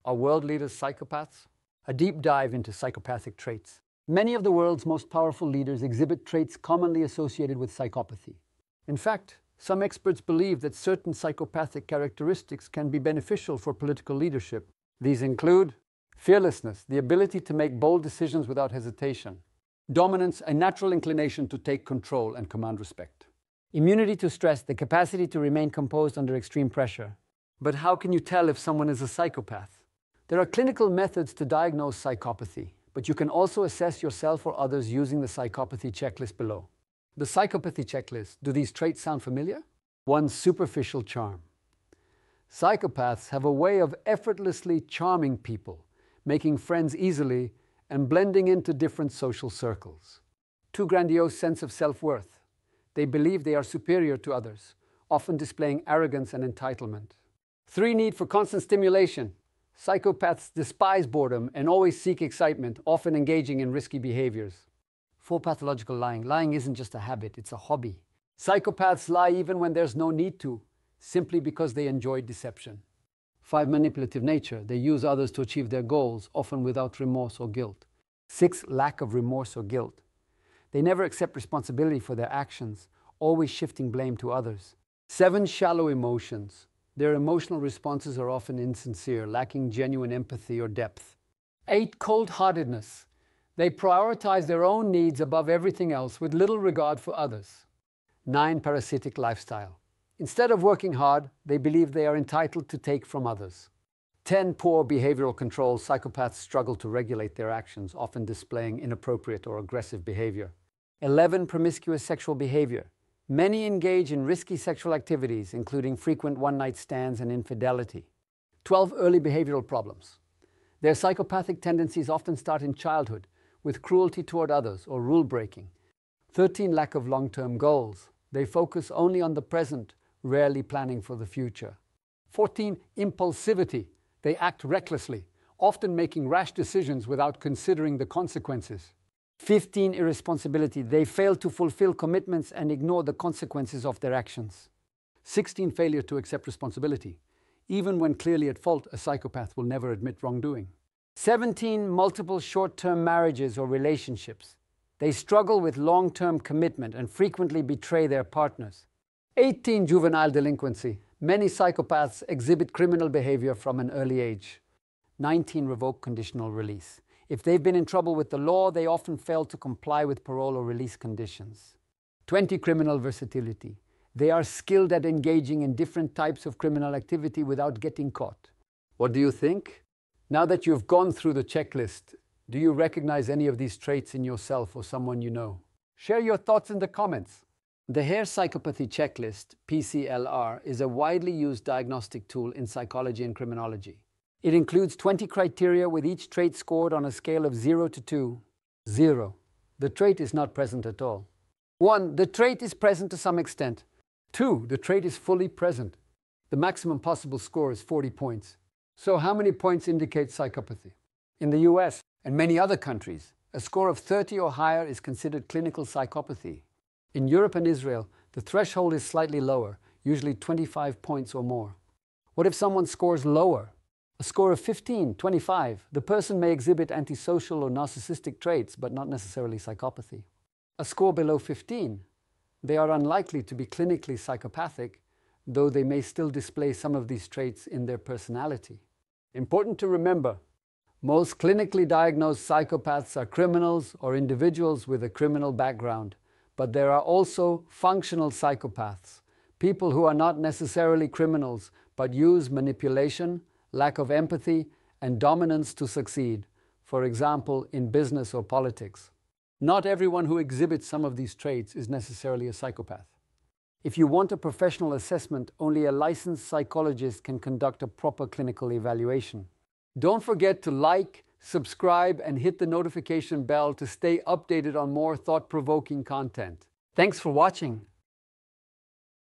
Are world leaders psychopaths? A deep dive into psychopathic traits. Many of the world's most powerful leaders exhibit traits commonly associated with psychopathy. In fact, some experts believe that certain psychopathic characteristics can be beneficial for political leadership. These include fearlessness, the ability to make bold decisions without hesitation. Dominance, a natural inclination to take control and command respect. Immunity to stress, the capacity to remain composed under extreme pressure. But how can you tell if someone is a psychopath? There are clinical methods to diagnose psychopathy, but you can also assess yourself or others using the psychopathy checklist below. The psychopathy checklist. Do these traits sound familiar? 1. Superficial charm. Psychopaths have a way of effortlessly charming people, making friends easily, and blending into different social circles. 2. Grandiose sense of self-worth. They believe they are superior to others, often displaying arrogance and entitlement. 3. Need for constant stimulation. Psychopaths despise boredom and always seek excitement, often engaging in risky behaviors. 4. Pathological lying. Lying isn't just a habit, it's a hobby. Psychopaths lie even when there's no need to, simply because they enjoy deception. 5. Manipulative nature. They use others to achieve their goals, often without remorse or guilt. 6. Lack of remorse or guilt. They never accept responsibility for their actions, always shifting blame to others. 7. Shallow emotions. Their emotional responses are often insincere, lacking genuine empathy or depth. 8. Cold-heartedness. They prioritize their own needs above everything else with little regard for others. 9. Parasitic lifestyle. Instead of working hard, they believe they are entitled to take from others. 10. Poor behavioral control. Psychopaths struggle to regulate their actions, often displaying inappropriate or aggressive behavior. 11. Promiscuous sexual behavior. Many engage in risky sexual activities, including frequent one-night stands and infidelity. 12. Early behavioral problems. Their psychopathic tendencies often start in childhood, with cruelty toward others or rule-breaking. 13. Lack of long-term goals. They focus only on the present, rarely planning for the future. 14. Impulsivity. They act recklessly, often making rash decisions without considering the consequences. 15. Irresponsibility. They fail to fulfill commitments and ignore the consequences of their actions. 16. Failure to accept responsibility. Even when clearly at fault, a psychopath will never admit wrongdoing. 17. Multiple short-term marriages or relationships. They struggle with long-term commitment and frequently betray their partners. 18. Juvenile delinquency. Many psychopaths exhibit criminal behavior from an early age. 19. Revoked conditional release. If they've been in trouble with the law, they often fail to comply with parole or release conditions. 20. Criminal versatility. They are skilled at engaging in different types of criminal activity without getting caught. What do you think? Now that you've gone through the checklist, do you recognize any of these traits in yourself or someone you know? Share your thoughts in the comments. The Hare Psychopathy Checklist, PCLR, is a widely used diagnostic tool in psychology and criminology. It includes 20 criteria with each trait scored on a scale of 0 to 2. 0. The trait is not present at all. 1. The trait is present to some extent. 2. The trait is fully present. The maximum possible score is 40 points. So how many points indicate psychopathy? In the US and many other countries, a score of 30 or higher is considered clinical psychopathy. In Europe and Israel, the threshold is slightly lower, usually 25 points or more. What if someone scores lower? A score of 15, 25, the person may exhibit antisocial or narcissistic traits, but not necessarily psychopathy. A score below 15, they are unlikely to be clinically psychopathic, though they may still display some of these traits in their personality. Important to remember, most clinically diagnosed psychopaths are criminals or individuals with a criminal background, but there are also functional psychopaths, people who are not necessarily criminals, but use manipulation, lack of empathy, and dominance to succeed, for example, in business or politics. Not everyone who exhibits some of these traits is necessarily a psychopath. If you want a professional assessment, only a licensed psychologist can conduct a proper clinical evaluation. Don't forget to like, subscribe, and hit the notification bell to stay updated on more thought-provoking content. Thanks for watching.